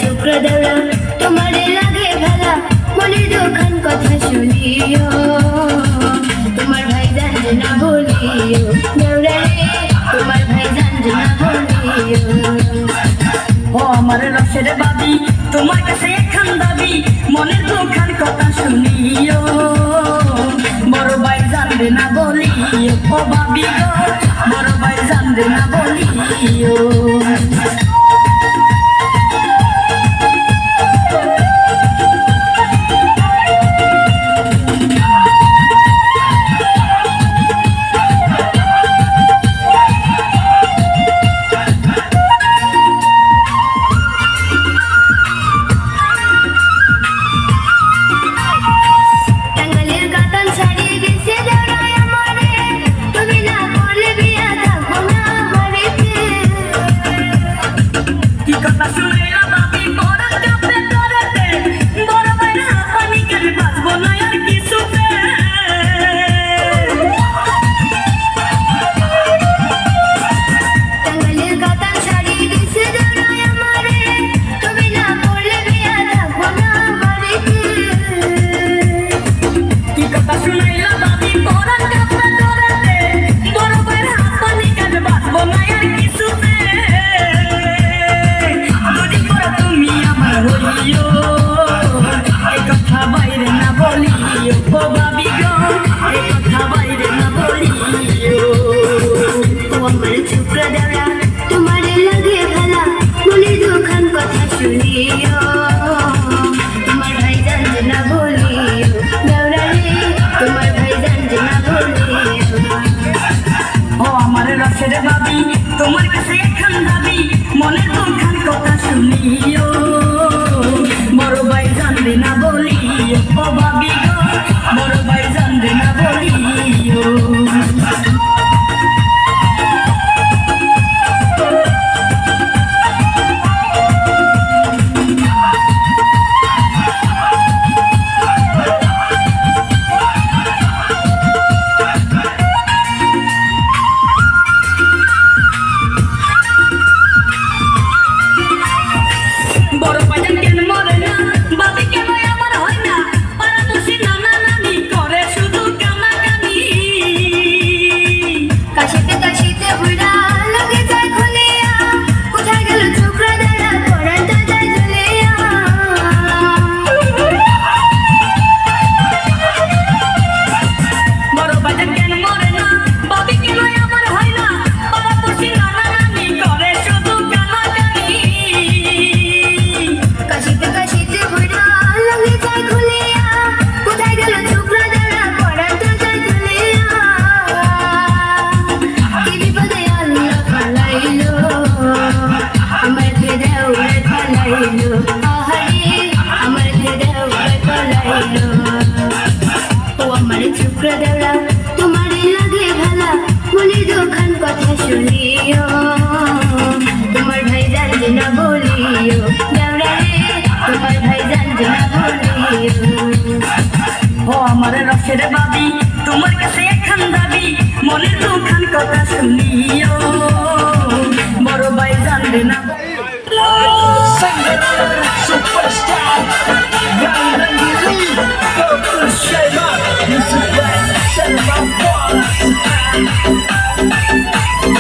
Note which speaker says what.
Speaker 1: শুক্র দেওয়া তোমারে লাগে ভালা মনের দুখান কথা শুনিও তোমার ভাই জানতে না বলিও দেওরা রে তোমার ভাই জানতে না বলিও
Speaker 2: ও আমার রসের বাবি তোমার কাছে একখান দাবি মনের দুখান কথা শুনিও বড় ভাই জানবে না বলিও ও বাবি গো বড় ভাই জানবে না বলিও তোমার কাছে একখান দাবি মনের দুখান কথা শুনিও বড় ভাই জানবে না বলিও ও ভাবি গো বড় ভাই জানবে না বলিও
Speaker 1: শুক্র দেওয়া তোমারে লাগে ভালা মনের দুখান কথা শুনিও তোমার ভাই জানতে না বলিও দেওরা রে তোমার ভাই জানতে না বলিও
Speaker 2: ও আমার রসের বাবি তোমার কাছে একখান দাবি মনের দুখান কথা শুনিও বড় ভাই জানবে না